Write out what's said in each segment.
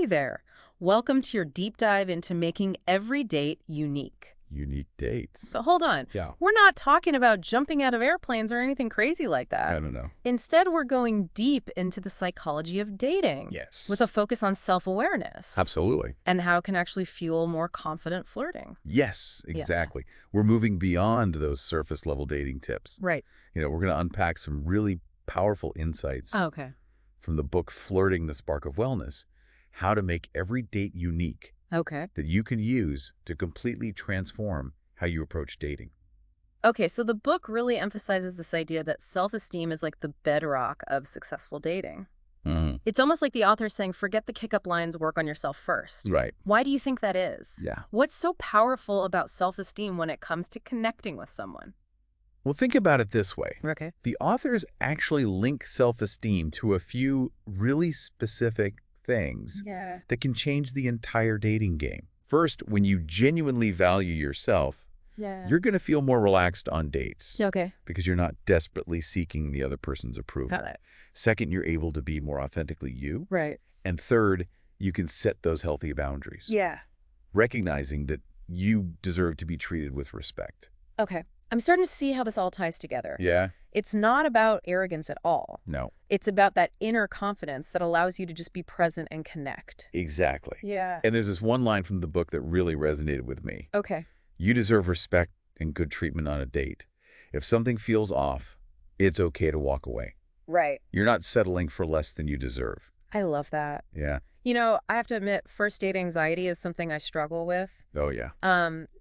Hey there! Welcome to your deep dive into making every date unique. Unique dates. But hold on. Yeah. We're not talking about jumping out of airplanes or anything crazy like I that. don't know. Instead, we're going deep into the psychology of dating. Yes. With a focus on self-awareness. Absolutely. And how it can actually fuel more confident flirting. Yes, exactly. We're moving beyond those surface level dating tips. Right. We're going to unpack some really powerful insights Okay. from the book Flirting, the Spark of Wellness, how to make every date unique Okay. that you can use to completely transform how you approach dating. Okay, so the book really emphasizes this idea that self-esteem is like the bedrock of successful dating. It's almost like the author saying, forget the kick-up lines, work on yourself first. Right. Why do you think that is? Yeah. What's so powerful about self-esteem when it comes to connecting with someone? Well, think about it this way. Okay. The authors actually link self-esteem to a few really specific things Yeah. that can change the entire dating game. First, when you genuinely value yourself, Yeah. you're going to feel more relaxed on dates Okay. because you're not desperately seeking the other person's approval. Got it. Second, you're able to be more authentically you. Right. And third, you can set those healthy boundaries, Yeah. recognizing that you deserve to be treated with respect. Okay. I'm starting to see how this all ties together. Yeah? It's not about arrogance at all. No. It's about that inner confidence that allows you to just be present and connect. Exactly. Yeah. And there's this one line from the book that really resonated with me. Okay. You deserve respect and good treatment on a date. If something feels off, it's okay to walk away. Right. You're not settling for less than you deserve. I love that. Yeah. You know, I have to admit, first date anxiety is something I struggle with. Oh, yeah.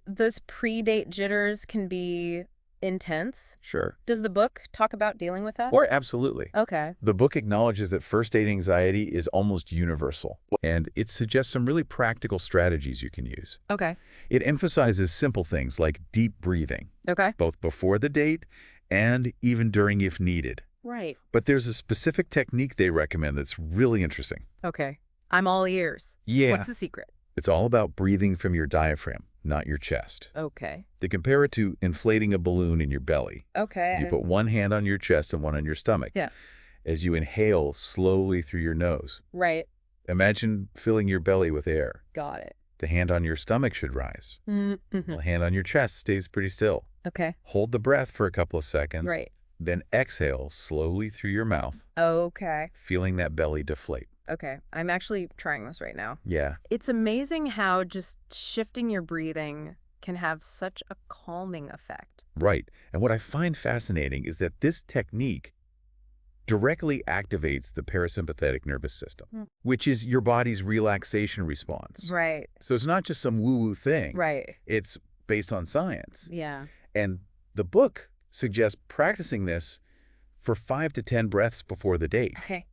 Those pre-date jitters can be intense. Sure. Does the book talk about dealing with that? Or absolutely. Okay. The book acknowledges that first date anxiety is almost universal, and it suggests some really practical strategies you can use. Okay. It emphasizes simple things like deep breathing, Okay. both before the date and even during if needed. Right. But there's a specific technique they recommend that's really interesting. Okay. I'm all ears. Yeah. What's the secret? It's all about breathing from your diaphragm, not your chest. Okay. They compare it to inflating a balloon in your belly. Okay. You put one hand on your chest and one on your stomach. Yeah. As you inhale slowly through your nose. Right. Imagine filling your belly with air. Got it. The hand on your stomach should rise. Mm-hmm. The hand on your chest stays pretty still. Okay. Hold the breath for a couple of seconds. Right. Then exhale slowly through your mouth, Okay. feeling that belly deflate. Okay. I'm actually trying this right now. Yeah. It's amazing how just shifting your breathing can have such a calming effect. Right. And what I find fascinating is that this technique directly activates the parasympathetic nervous system, which is your body's relaxation response. Right. So it's not just some woo-woo thing. Right. It's based on science. Yeah. And the book suggests practicing this for 5 to 10 breaths before the date. Okay.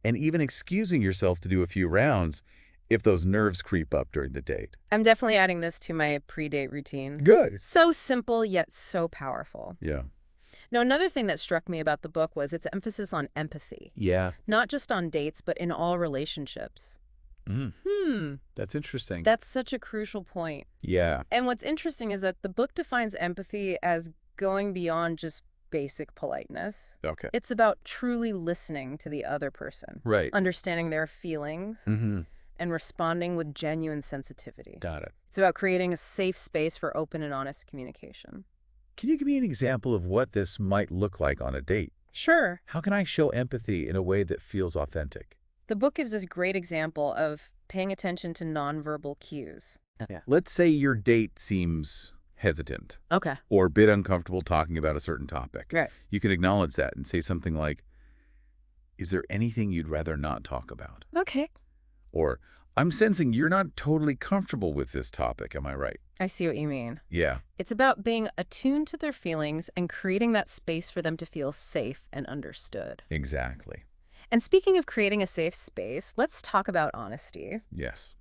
And even excusing yourself to do a few rounds if those nerves creep up during the date. I'm definitely adding this to my pre-date routine. Good. So simple, yet so powerful. Yeah. Now, another thing that struck me about the book was its emphasis on empathy. Yeah. Not just on dates, but in all relationships. That's interesting. That's such a crucial point. Yeah. And what's interesting is that the book defines empathy as going beyond just basic politeness. Okay. It's about truly listening to the other person. Right. Understanding their feelings Mm-hmm. and responding with genuine sensitivity. Got it. It's about creating a safe space for open and honest communication. Can you give me an example of what this might look like on a date? Sure. How can I show empathy in a way that feels authentic? The book gives us a great example of paying attention to nonverbal cues. Yeah. Let's say your date seems hesitant Okay. or a bit uncomfortable talking about a certain topic. Right. You can acknowledge that and say something like, is there anything you'd rather not talk about? Okay. Or, I'm sensing you're not totally comfortable with this topic, am I right? I see what you mean. Yeah. It's about being attuned to their feelings and creating that space for them to feel safe and understood. Exactly. And speaking of creating a safe space, let's talk about honesty. Yes.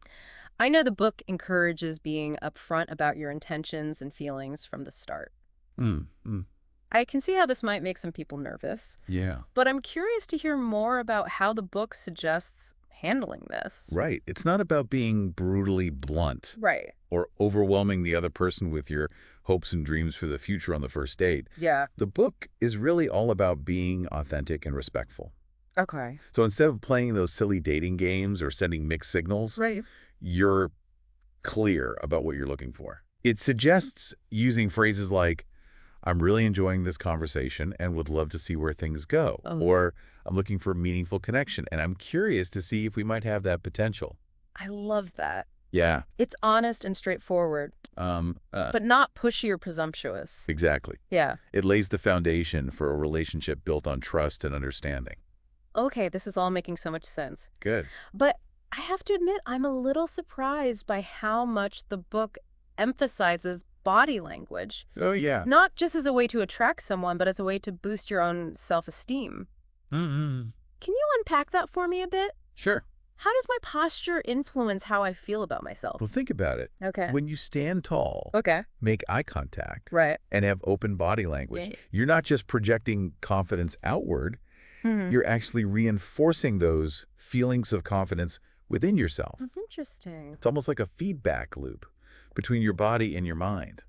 I know the book encourages being upfront about your intentions and feelings from the start. I can see how this might make some people nervous, Yeah. but I'm curious to hear more about how the book suggests handling this. Right. It's not about being brutally blunt Right. or overwhelming the other person with your hopes and dreams for the future on the first date. Yeah. The book is really all about being authentic and respectful. Okay. So instead of playing those silly dating games or sending mixed signals, Right. you're clear about what you're looking for. It suggests using phrases like, I'm really enjoying this conversation and would love to see where things go. Oh. Or I'm looking for a meaningful connection and I'm curious to see if we might have that potential. I love that. Yeah. It's honest and straightforward, but not pushy or presumptuous. Exactly. Yeah. It lays the foundation for a relationship built on trust and understanding. Okay, this is all making so much sense. Good. But I have to admit, I'm a little surprised by how much the book emphasizes body language. Oh, yeah. Not just as a way to attract someone, but as a way to boost your own self-esteem. Mm-hmm. Can you unpack that for me a bit? Sure. How does my posture influence how I feel about myself? Well, think about it. Okay. When you stand tall, Okay. make eye contact, Right. and have open body language, Yeah. you're not just projecting confidence outward, Hmm. you're actually reinforcing those feelings of confidence within yourself. Interesting. It's almost like a feedback loop between your body and your mind.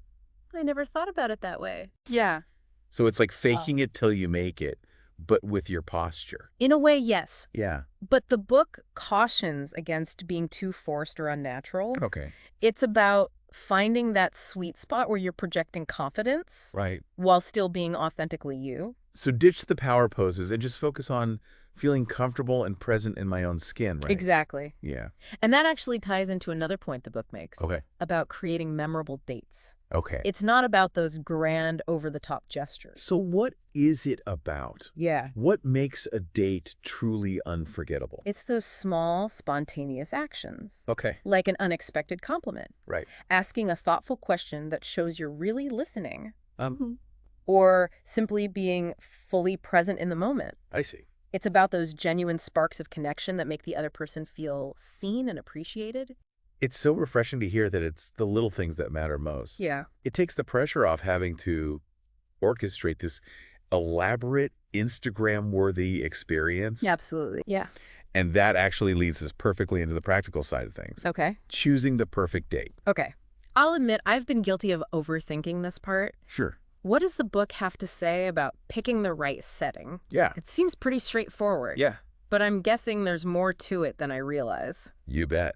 I never thought about it that way. Yeah. So it's like faking it till you make it, but with your posture. In a way, yes. Yeah. But the book cautions against being too forced or unnatural. Okay. It's about finding that sweet spot where you're projecting confidence Right. while still being authentically you. So ditch the power poses and just focus on feeling comfortable and present in my own skin, right? Exactly. Yeah. And that actually ties into another point the book makes. Okay. About creating memorable dates. Okay. It's not about those grand, over-the-top gestures. So what is it about? Yeah. What makes a date truly unforgettable? It's those small, spontaneous actions. Okay. Like an unexpected compliment. Right. Asking a thoughtful question that shows you're really listening. Mm-hmm. Or simply being fully present in the moment. I see. It's about those genuine sparks of connection that make the other person feel seen and appreciated. It's so refreshing to hear that it's the little things that matter most. Yeah. It takes the pressure off having to orchestrate this elaborate, Instagram-worthy experience. Absolutely. Yeah. And that actually leads us perfectly into the practical side of things. Okay. Choosing the perfect date. Okay. I'll admit I've been guilty of overthinking this part. Sure. What does the book have to say about picking the right setting? Yeah. It seems pretty straightforward. Yeah. But I'm guessing there's more to it than I realize. You bet.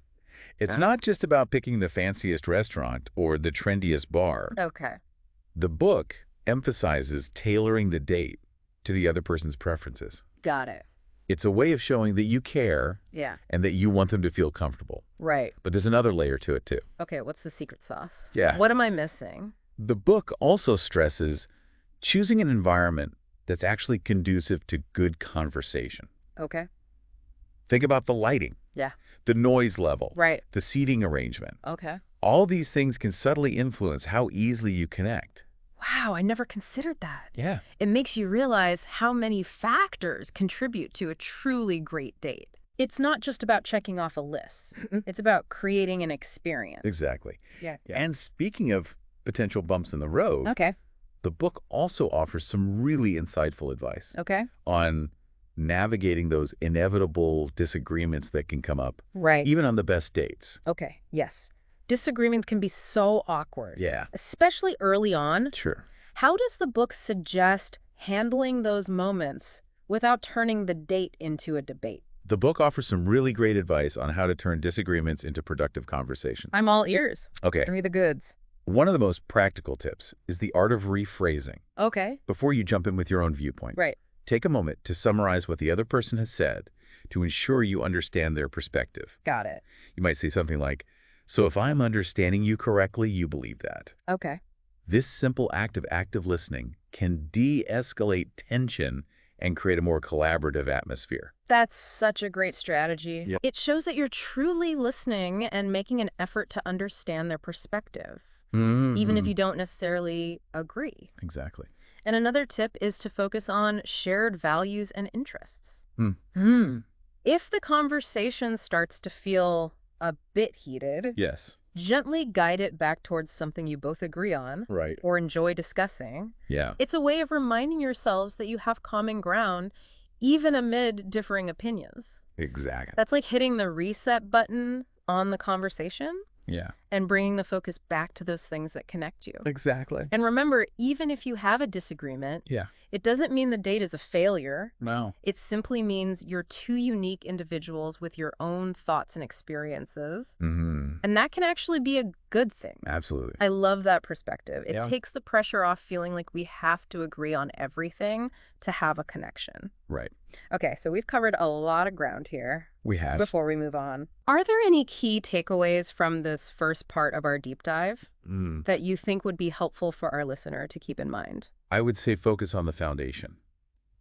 It's not just about picking the fanciest restaurant or the trendiest bar. Okay. The book emphasizes tailoring the date to the other person's preferences. Got it. It's a way of showing that you care Yeah. and that you want them to feel comfortable. Right. But there's another layer to it, too. Okay, what's the secret sauce? Yeah. What am I missing? The book also stresses choosing an environment that's actually conducive to good conversation. Okay. Think about the lighting. Yeah. The noise level. Right. The seating arrangement. Okay. All these things can subtly influence how easily you connect. Wow, I never considered that. Yeah. It makes you realize how many factors contribute to a truly great date. It's not just about checking off a list. It's about creating an experience. Exactly. Yeah. And speaking of potential bumps in the road, Okay. the book also offers some really insightful advice Okay. on navigating those inevitable disagreements that can come up, Right. even on the best dates. Okay. Yes. Disagreements can be so awkward. Yeah. Especially early on. Sure. How does the book suggest handling those moments without turning the date into a debate? The book offers some really great advice on how to turn disagreements into productive conversations. I'm all ears. Okay. Give me the goods. One of the most practical tips is the art of rephrasing. Okay. Before you jump in with your own viewpoint, Right. take a moment to summarize what the other person has said to ensure you understand their perspective. Got it. You might say something like, so if I'm understanding you correctly, you believe that. Okay. This simple act of active listening can de-escalate tension and create a more collaborative atmosphere. That's such a great strategy. Yep. It shows that you're truly listening and making an effort to understand their perspective, even if you don't necessarily agree. Exactly. And another tip is to focus on shared values and interests. If the conversation starts to feel a bit heated, Yes. gently guide it back towards something you both agree on Right. or enjoy discussing. Yeah. It's a way of reminding yourselves that you have common ground, even amid differing opinions. Exactly. That's like hitting the reset button on the conversation Yeah. and bringing the focus back to those things that connect you. Exactly. And remember, even if you have a disagreement, Yeah. It doesn't mean the date is a failure. No. It simply means you're two unique individuals with your own thoughts and experiences. And that can actually be a good thing. Absolutely. I love that perspective. It Yeah. takes the pressure off feeling like we have to agree on everything to have a connection. Right. Okay, so we've covered a lot of ground here. We have. Before we move on, are there any key takeaways from this first part of our deep dive that you think would be helpful for our listener to keep in mind? I would say focus on the foundation.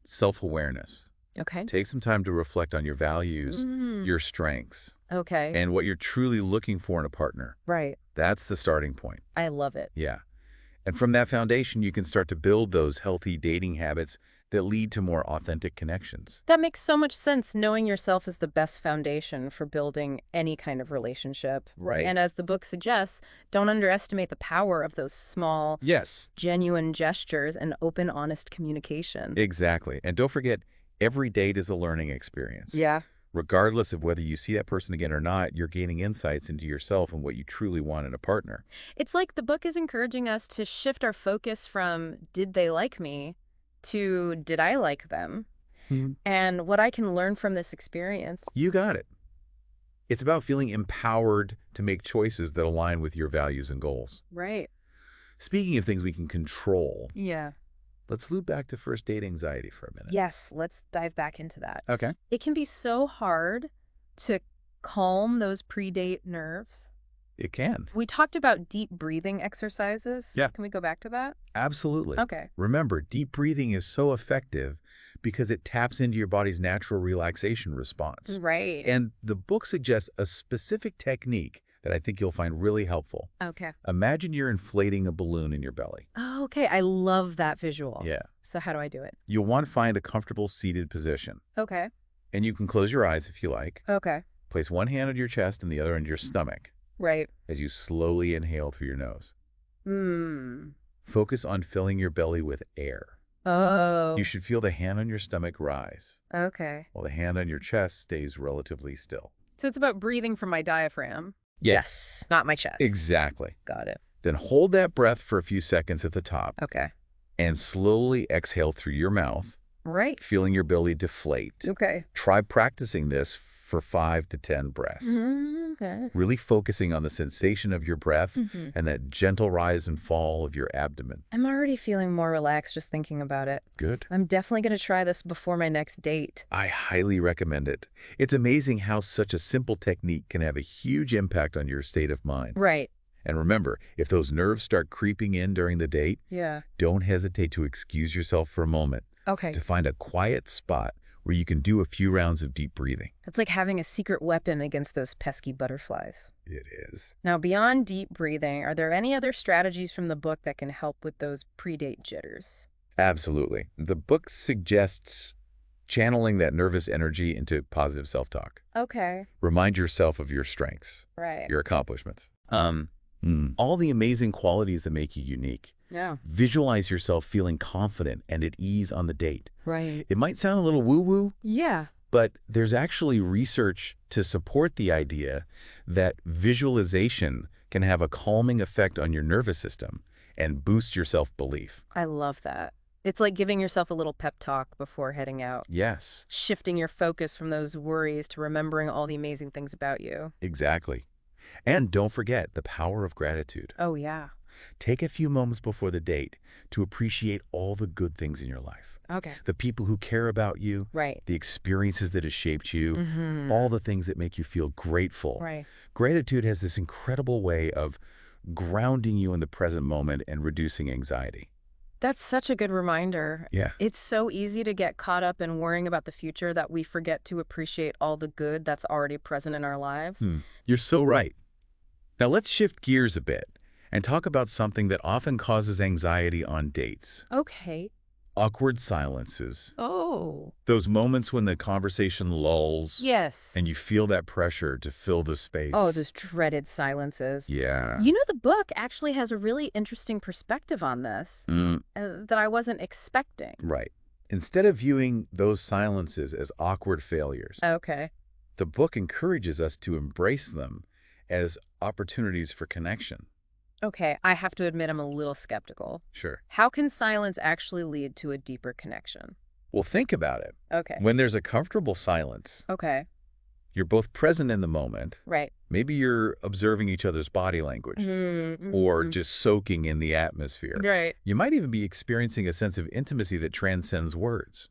Self-awareness. Okay. Take some time to reflect on your values, your strengths, Okay. and what you're truly looking for in a partner. Right. That's the starting point. I love it. Yeah. And from that foundation, you can start to build those healthy dating habits that lead to more authentic connections. That makes so much sense. Knowing yourself is the best foundation for building any kind of relationship. Right. And as the book suggests, don't underestimate the power of those small, Yes. genuine gestures and open, honest communication. Exactly. And don't forget, every date is a learning experience. Yeah. Regardless of whether you see that person again or not, you're gaining insights into yourself and what you truly want in a partner. It's like the book is encouraging us to shift our focus from did they like me to did I like them and what I can learn from this experience. You got it. It's about feeling empowered to make choices that align with your values and goals. Right. Speaking of things we can control, Yeah. let's loop back to first date anxiety for a minute. Yes, let's dive back into that. Okay. It can be so hard to calm those pre-date nerves. It can. We talked about deep breathing exercises. Yeah. Can we go back to that? Absolutely. Okay. Remember, deep breathing is so effective because it taps into your body's natural relaxation response. Right. And the book suggests a specific technique that I think you'll find really helpful. Okay. Imagine you're inflating a balloon in your belly. Oh, okay. I love that visual. Yeah. So how do I do it? You'll want to find a comfortable seated position. Okay. And you can close your eyes if you like. Okay. Place one hand on your chest and the other on your stomach Right. as you slowly inhale through your nose. Hmm. Focus on filling your belly with air. Oh. You should feel the hand on your stomach rise, Okay. while the hand on your chest stays relatively still. So it's about breathing from my diaphragm. Yes. Not my chest. Exactly. Got it. Then hold that breath for a few seconds at the top Okay. and slowly exhale through your mouth, Right. feeling your belly deflate. Okay. Try practicing this for 5 to 10 breaths. Okay. Really focusing on the sensation of your breath and that gentle rise and fall of your abdomen. I'm already feeling more relaxed just thinking about it. Good. I'm definitely going to try this before my next date. I highly recommend it. It's amazing how such a simple technique can have a huge impact on your state of mind. Right. And remember, if those nerves start creeping in during the date, Yeah. don't hesitate to excuse yourself for a moment Okay. to find a quiet spot where you can do a few rounds of deep breathing. It's like having a secret weapon against those pesky butterflies. It is. Now, beyond deep breathing, are there any other strategies from the book that can help with those pre-date jitters? Absolutely. The book suggests channeling that nervous energy into positive self-talk. Okay. Remind yourself of your strengths, Right. your accomplishments, all the amazing qualities that make you unique. Yeah. Visualize yourself feeling confident and at ease on the date. Right. It might sound a little woo-woo, Yeah. but there's actually research to support the idea that visualization can have a calming effect on your nervous system and boost your self-belief. I love that. It's like giving yourself a little pep talk before heading out. Yes, Shifting your focus from those worries to remembering all the amazing things about you. exactly. And don't forget the power of gratitude. Oh, yeah. Take a few moments before the date to appreciate all the good things in your life. Okay. The people who care about you, Right. the experiences that have shaped you, all the things that make you feel grateful. Right. Gratitude has this incredible way of grounding you in the present moment and reducing anxiety. That's such a good reminder. Yeah. It's so easy to get caught up in worrying about the future that we forget to appreciate all the good that's already present in our lives. You're so right. Now let's shift gears a bit and talk about something that often causes anxiety on dates. Okay. Awkward silences. Oh. Those moments when the conversation lulls Yes. and you feel that pressure to fill the space. Oh, those dreaded silences. Yeah. You know, the book actually has a really interesting perspective on this that I wasn't expecting. Right. Instead of viewing those silences as awkward failures, Okay. the book encourages us to embrace them as opportunities for connection. Okay, I have to admit I'm a little skeptical. Sure. How can silence actually lead to a deeper connection? Well, think about it. Okay. When there's a comfortable silence, Okay. you're both present in the moment. Right. Maybe you're observing each other's body language or Mm-hmm. just soaking in the atmosphere. Right. You might even be experiencing a sense of intimacy that transcends words.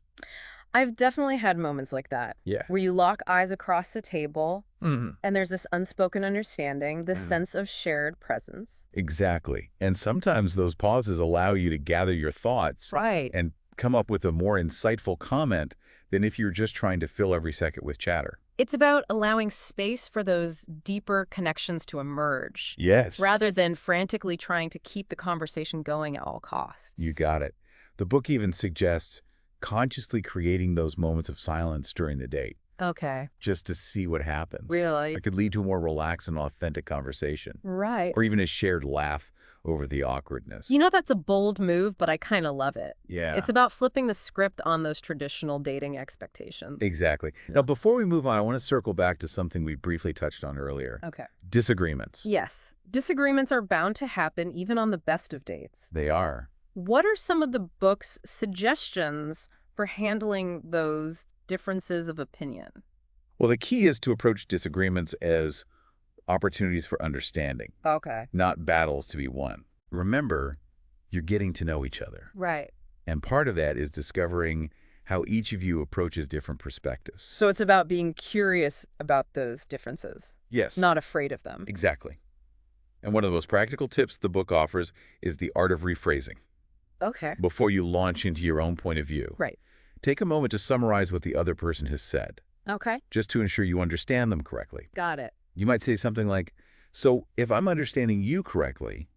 I've definitely had moments like that, Yeah. where you lock eyes across the table hmm and there's this unspoken understanding, this sense of shared presence. Exactly. And sometimes those pauses allow you to gather your thoughts Right. and come up with a more insightful comment than if you're just trying to fill every second with chatter. It's about allowing space for those deeper connections to emerge, Yes. rather than frantically trying to keep the conversation going at all costs. You got it. The book even suggests consciously creating those moments of silence during the date, Okay. just to see what happens. Really? It could lead to a more relaxed and authentic conversation, Right. or even a shared laugh over the awkwardness. You know, that's a bold move, but I kind of love it. Yeah, It's about flipping the script on those traditional dating expectations. exactly. Now, before we move on, I want to circle back to something we briefly touched on earlier. Okay. Disagreements. Yes, disagreements are bound to happen even on the best of dates. They are. What are some of the book's suggestions for handling those differences of opinion? Well, the key is to approach disagreements as opportunities for understanding, Okay. not battles to be won. Remember, you're getting to know each other. Right. And part of that is discovering how each of you approaches different perspectives. So it's about being curious about those differences, Yes. not afraid of them. Exactly. And one of the most practical tips the book offers is the art of rephrasing. Okay. Before you launch into your own point of view, Right. take a moment to summarize what the other person has said, Okay. just to ensure you understand them correctly. Got it. You might say something like, so if I'm understanding you correctly,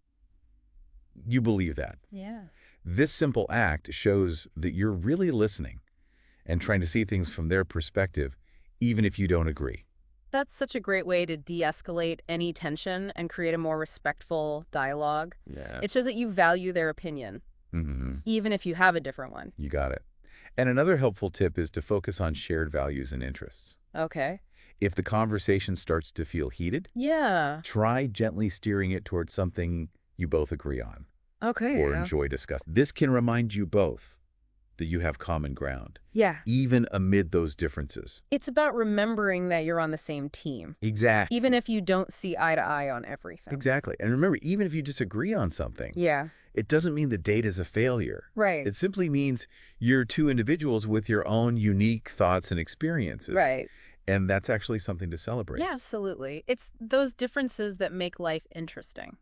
you believe that. Yeah. This simple act shows that you're really listening and trying to see things from their perspective, even if you don't agree. That's such a great way to de-escalate any tension and create a more respectful dialogue. Yeah. It shows that you value their opinion, even if you have a different one. You got it. And another helpful tip is to focus on shared values and interests. Okay. If the conversation starts to feel heated, Yeah. try gently steering it towards something you both agree on Okay. or enjoy discussing. This can remind you both that you have common ground, Yeah. even amid those differences. It's about remembering that you're on the same team, Exactly. even if you don't see eye to eye on everything. Exactly. And remember, even if you disagree on something, Yeah. it doesn't mean the date is a failure. Right. It simply means you're two individuals with your own unique thoughts and experiences. Right. And that's actually something to celebrate. Yeah, absolutely. It's those differences that make life interesting.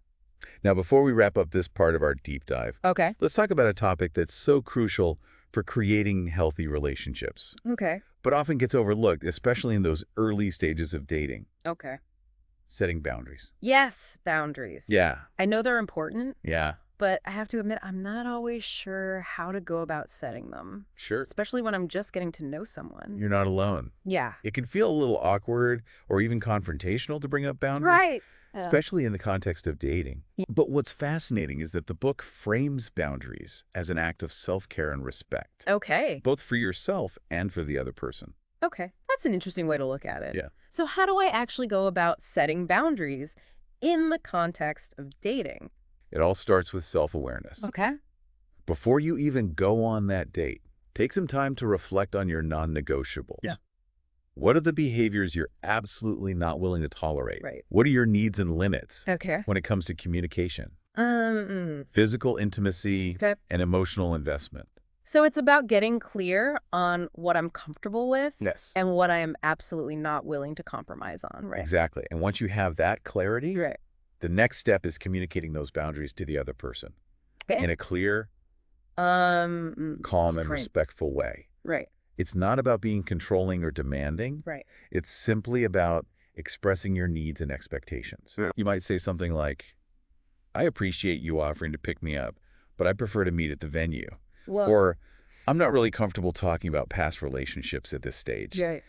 Now, before we wrap up this part of our deep dive, Okay. let's talk about a topic that's so crucial for creating healthy relationships, Okay. but often gets overlooked, especially in those early stages of dating: Okay. setting boundaries. Yes, boundaries. Yeah. I know they're important, Yeah. but I have to admit I'm not always sure how to go about setting them, Sure. especially when I'm just getting to know someone. You're not alone. Yeah. It can feel a little awkward or even confrontational to bring up boundaries. Right. Especially in the context of dating. Yeah. But what's fascinating is that the book frames boundaries as an act of self-care and respect, Okay. both for yourself and for the other person. Okay. That's an interesting way to look at it. Yeah. So how do I actually go about setting boundaries in the context of dating? It all starts with self-awareness. Okay. Before you even go on that date, take some time to reflect on your non-negotiables. Yeah. What are the behaviors you're absolutely not willing to tolerate? Right. What are your needs and limits Okay. when it comes to communication, Mm. physical intimacy, Okay. and emotional investment? So it's about getting clear on what I'm comfortable with Yes. and what I am absolutely not willing to compromise on, right? Exactly. And once you have that clarity, Right. the next step is communicating those boundaries to the other person Okay. in a clear, Calm calm, and respectful way. Right. It's not about being controlling or demanding. Right. It's simply about expressing your needs and expectations. Yeah. You might say something like, I appreciate you offering to pick me up, but I prefer to meet at the venue. Well, Or, I'm not really comfortable talking about past relationships at this stage. right.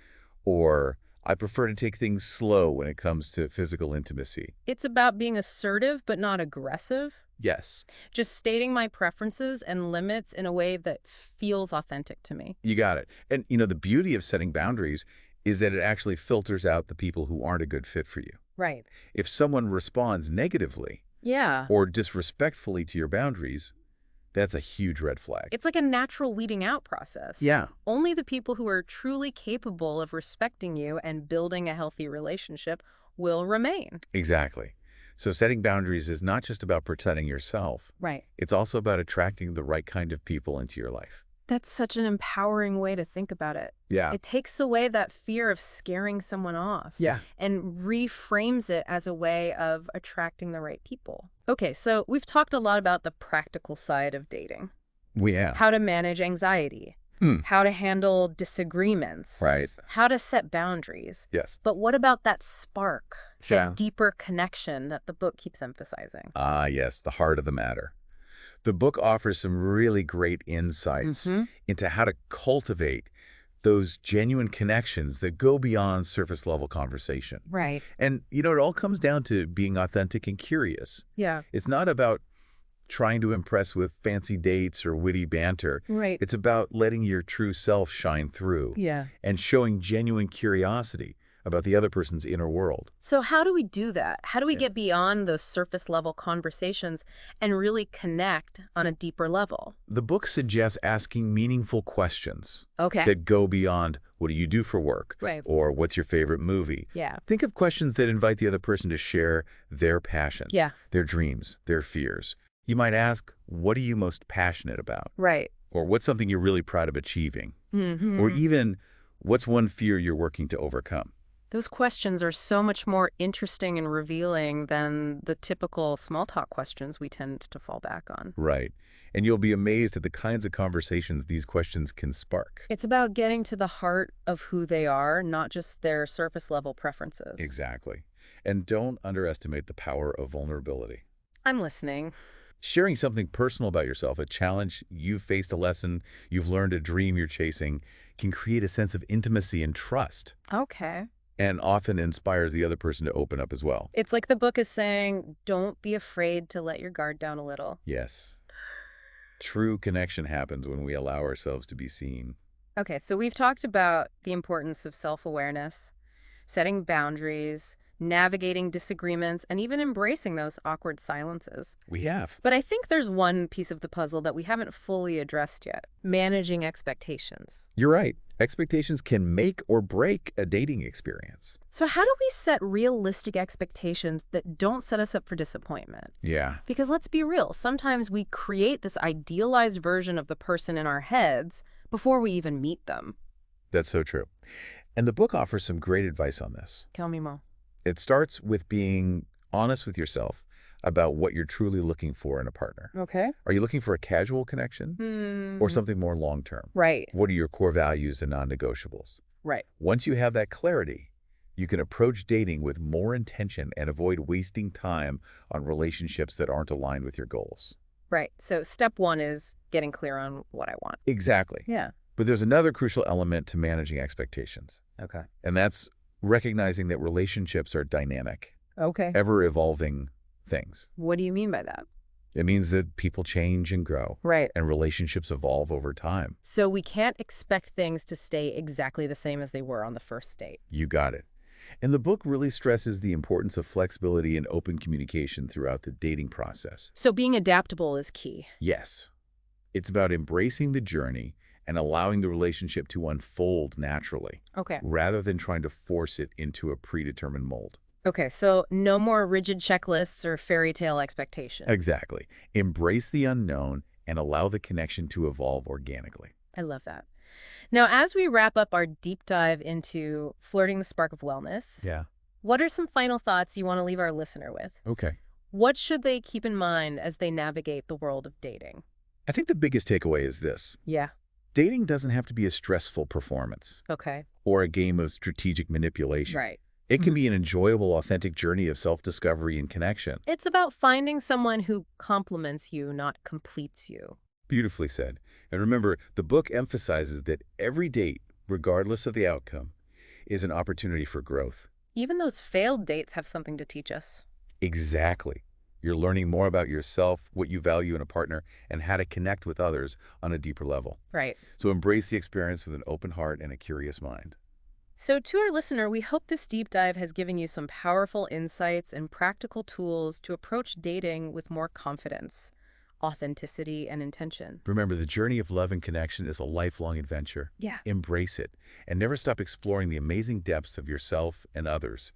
Or, I prefer to take things slow when it comes to physical intimacy. It's about being assertive but not aggressive. Yes, Just stating my preferences and limits in a way that feels authentic to me. you got it. And, the beauty of setting boundaries is that it actually filters out the people who aren't a good fit for you. Right. If someone responds negatively, Yeah. or disrespectfully to your boundaries, that's a huge red flag. It's like a natural weeding out process. Yeah, Only the people who are truly capable of respecting you and building a healthy relationship will remain. exactly. So setting boundaries is not just about protecting yourself. Right. It's also about attracting the right kind of people into your life. That's such an empowering way to think about it. Yeah. It takes away that fear of scaring someone off Yeah. and reframes it as a way of attracting the right people. Okay, so we've talked a lot about the practical side of dating. We have. How to manage anxiety, how to handle disagreements, Right. how to set boundaries. Yes. But what about that spark, Yeah. that deeper connection that the book keeps emphasizing? Ah, yes, the heart of the matter. The book offers some really great insights into how to cultivate those genuine connections that go beyond surface level conversation. Right. And, it all comes down to being authentic and curious. Yeah. It's not about trying to impress with fancy dates or witty banter. Right. It's about letting your true self shine through Yeah. and showing genuine curiosity about the other person's inner world. So how do we do that? How do we Yeah. get beyond those surface level conversations and really connect on a deeper level? The book suggests asking meaningful questions Okay. that go beyond, what do you do for work? Right. Or what's your favorite movie? Yeah. Think of questions that invite the other person to share their passion, Yeah. their dreams, their fears. You might ask, what are you most passionate about? Right. Or what's something you're really proud of achieving? Mm-hmm. Or even, what's one fear you're working to overcome? Those questions are so much more interesting and revealing than the typical small talk questions we tend to fall back on. Right. And you'll be amazed at the kinds of conversations these questions can spark. It's about getting to the heart of who they are, not just their surface level preferences. Exactly. And don't underestimate the power of vulnerability. I'm listening. Sharing something personal about yourself, a challenge you've faced, a lesson you've learned, a dream you're chasing, can create a sense of intimacy and trust, Okay. and often inspires the other person to open up as well. It's like the book is saying, don't be afraid to let your guard down a little. Yes. True connection happens when we allow ourselves to be seen. Okay, so we've talked about the importance of self-awareness, setting boundaries, navigating disagreements, and even embracing those awkward silences. We have. But I think there's one piece of the puzzle that we haven't fully addressed yet: managing expectations. You're right. Expectations can make or break a dating experience. So how do we set realistic expectations that don't set us up for disappointment? Yeah. Because let's be real, sometimes we create this idealized version of the person in our heads before we even meet them. That's so true. And the book offers some great advice on this. Tell me more. It starts with being honest with yourself about what you're truly looking for in a partner. Okay. Are you looking for a casual connection or something more long-term? Right. What are your core values and non-negotiables? Right. Once you have that clarity, you can approach dating with more intention and avoid wasting time on relationships that aren't aligned with your goals. Right. So step one is getting clear on what I want. Exactly. Yeah. But there's another crucial element to managing expectations, Okay. and that's recognizing that relationships are dynamic, Okay. ever-evolving things. What do you mean by that? It means that people change and grow, Right. and relationships evolve over time. So we can't expect things to stay exactly the same as they were on the first date. You got it. And the book really stresses the importance of flexibility and open communication throughout the dating process. So being adaptable is key. Yes, it's about embracing the journey and allowing the relationship to unfold naturally, Okay. rather than trying to force it into a predetermined mold. Okay, so no more rigid checklists or fairy tale expectations. Exactly. Embrace the unknown and allow the connection to evolve organically. I love that. Now, as we wrap up our deep dive into flirting the spark of wellness, Yeah. what are some final thoughts you want to leave our listener with? Okay. What should they keep in mind as they navigate the world of dating? I think the biggest takeaway is this. Yeah. Dating doesn't have to be a stressful performance Okay. or a game of strategic manipulation. Right. It can be an enjoyable, authentic journey of self-discovery and connection. It's about finding someone who complements you, not completes you. Beautifully said. And remember, the book emphasizes that every date, regardless of the outcome, is an opportunity for growth. Even those failed dates have something to teach us. Exactly. You're learning more about yourself, what you value in a partner, and how to connect with others on a deeper level. Right. So embrace the experience with an open heart and a curious mind. So, to our listener, we hope this deep dive has given you some powerful insights and practical tools to approach dating with more confidence, authenticity, and intention. Remember, the journey of love and connection is a lifelong adventure. Yeah. Embrace it and never stop exploring the amazing depths of yourself and others.